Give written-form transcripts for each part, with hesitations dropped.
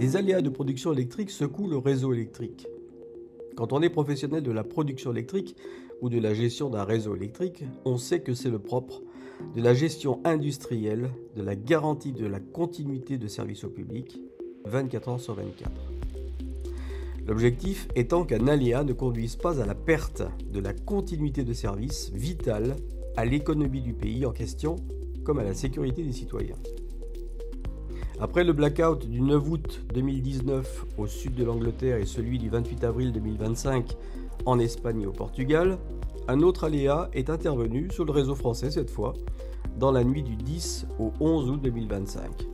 Les aléas de production électrique secouent le réseau électrique. Quand on est professionnel de la production électrique ou de la gestion d'un réseau électrique, on sait que c'est le propre de la gestion industrielle, de la garantie de la continuité de service au public, 24 heures sur 24. L'objectif étant qu'un aléa ne conduise pas à la perte de la continuité de service vitale à l'économie du pays en question, comme à la sécurité des citoyens. Après le blackout du 9 août 2019 au sud de l'Angleterre et celui du 28 avril 2025 en Espagne et au Portugal, un autre aléa est intervenu sur le réseau français cette fois, dans la nuit du 10 au 11 août 2025,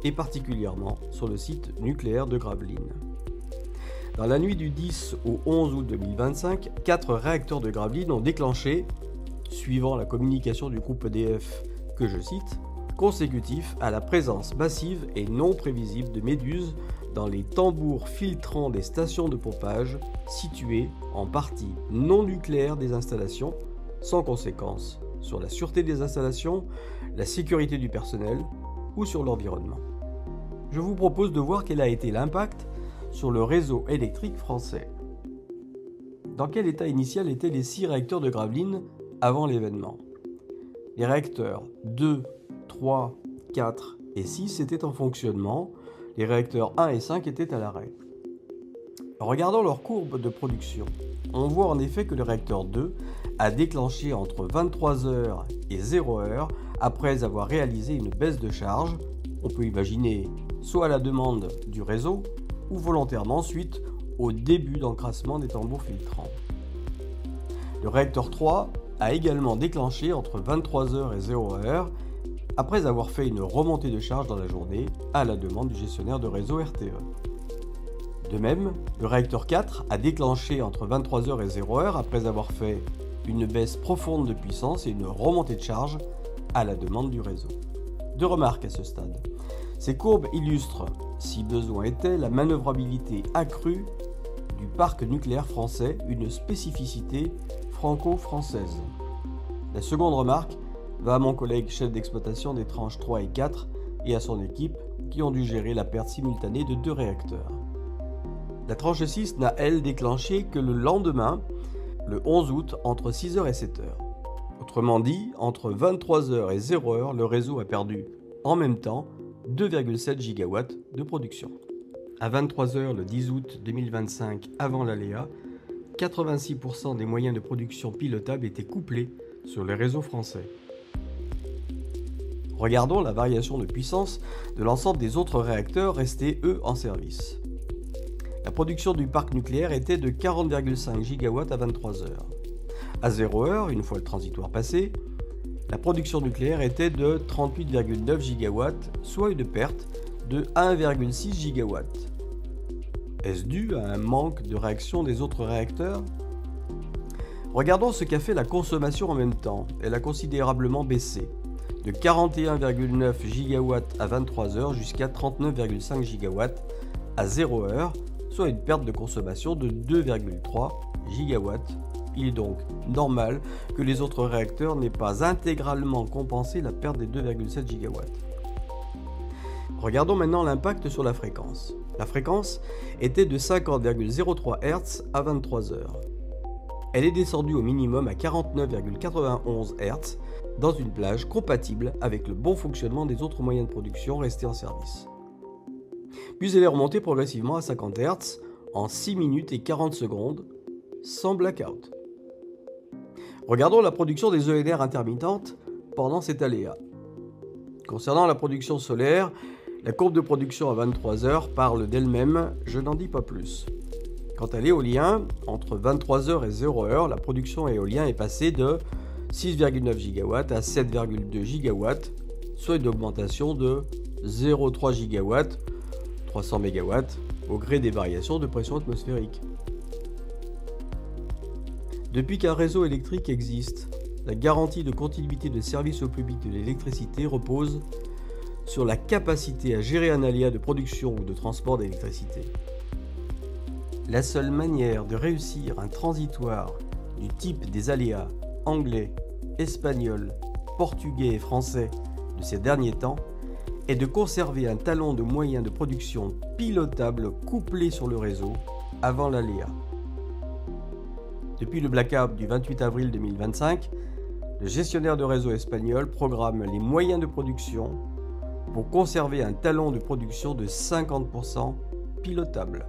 et particulièrement sur le site nucléaire de Gravelines. Dans la nuit du 10 au 11 août 2025, 4 réacteurs de Gravelines ont déclenché, suivant la communication du groupe EDF que je cite, consécutif à la présence massive et non prévisible de méduses dans les tambours filtrants des stations de pompage situées en partie non nucléaire des installations, sans conséquence sur la sûreté des installations, la sécurité du personnel ou sur l'environnement. Je vous propose de voir quel a été l'impact sur le réseau électrique français. Dans quel état initial étaient les 6 réacteurs de Gravelines avant l'événement? Les réacteurs 2, 3, 4 et 6 étaient en fonctionnement, les réacteurs 1 et 5 étaient à l'arrêt. En regardant leur courbe de production, on voit en effet que le réacteur 2 a déclenché entre 23h et 0h après avoir réalisé une baisse de charge, on peut imaginer soit à la demande du réseau ou volontairement suite au début d'encrassement des tambours filtrants. Le réacteur 3 a également déclenché entre 23h et 0h après avoir fait une remontée de charge dans la journée à la demande du gestionnaire de réseau RTE. De même, le réacteur 4 a déclenché entre 23h et 0h après avoir fait une baisse profonde de puissance et une remontée de charge à la demande du réseau. 2 remarques à ce stade. Ces courbes illustrent, si besoin était, la manœuvrabilité accrue du parc nucléaire français, une spécificité franco-française. La seconde remarque va à mon collègue chef d'exploitation des tranches 3 et 4 et à son équipe qui ont dû gérer la perte simultanée de 2 réacteurs. La tranche 6 n'a, elle, déclenché que le lendemain, le 11 août, entre 6h et 7h. Autrement dit, entre 23h et 0h, le réseau a perdu, en même temps, 2,7 gigawatts de production. À 23h le 10 août 2025, avant l'aléa, 86% des moyens de production pilotables étaient couplés sur les réseaux français. Regardons la variation de puissance de l'ensemble des autres réacteurs restés, eux, en service. La production du parc nucléaire était de 40,5 gigawatts à 23h. À 0h, une fois le transitoire passé, la production nucléaire était de 38,9 gigawatts, soit une perte de 1,6 gigawatts. Est-ce dû à un manque de réaction des autres réacteurs? Regardons ce qu'a fait la consommation en même temps. Elle a considérablement baissé, de 41,9 gigawatts à 23h jusqu'à 39,5 gigawatts à 0h, soit une perte de consommation de 2,3 gigawatts. Il est donc normal que les autres réacteurs n'aient pas intégralement compensé la perte des 2,7 gigawatts. Regardons maintenant l'impact sur la fréquence. La fréquence était de 50,03 Hz à 23h. Elle est descendue au minimum à 49,91 Hz dans une plage compatible avec le bon fonctionnement des autres moyens de production restés en service. Puis elle est remontée progressivement à 50 Hz en 6 minutes et 40 secondes, sans blackout. Regardons la production des ENR intermittentes pendant cet aléa. Concernant la production solaire, la courbe de production à 23h parle d'elle-même, je n'en dis pas plus. Quant à l'éolien, entre 23h et 0h, la production éolien est passée de 6,9 gigawatts à 7,2 gigawatts, soit une augmentation de 0,3 gigawatts, 300 mégawatts, au gré des variations de pression atmosphérique. Depuis qu'un réseau électrique existe, la garantie de continuité de service au public de l'électricité repose sur la capacité à gérer un aléa de production ou de transport d'électricité. La seule manière de réussir un transitoire du type des aléas anglais, espagnol, portugais et français de ces derniers temps est de conserver un talon de moyens de production pilotable couplé sur le réseau avant l'aléa. Depuis le blackout du 28 avril 2025, le gestionnaire de réseau espagnol programme les moyens de production pour conserver un talon de production de 50% pilotable.